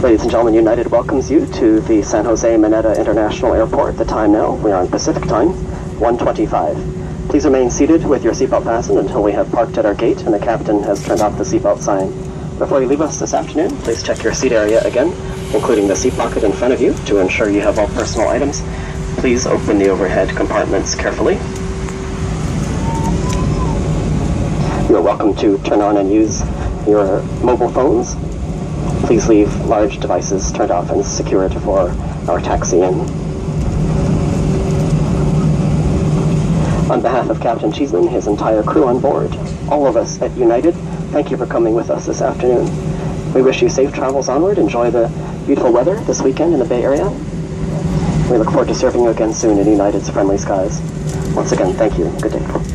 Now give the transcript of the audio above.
Ladies and gentlemen, United welcomes you to the San Jose Mineta International Airport. The time now, we are on Pacific time, 1:25. Please remain seated with your seatbelt fastened until we have parked at our gate and the captain has turned off the seatbelt sign. Before you leave us this afternoon, please check your seat area again, including the seat pocket in front of you, to ensure you have all personal items. Please open the overhead compartments carefully. You are welcome to turn on and use your mobile phones. Please leave large devices turned off and secured for our taxi-in. On behalf of Captain Cheeseman, his entire crew on board, all of us at United, thank you for coming with us this afternoon. We wish you safe travels onward. Enjoy the beautiful weather this weekend in the Bay Area. We look forward to serving you again soon in United's friendly skies. Once again, thank you. Good day.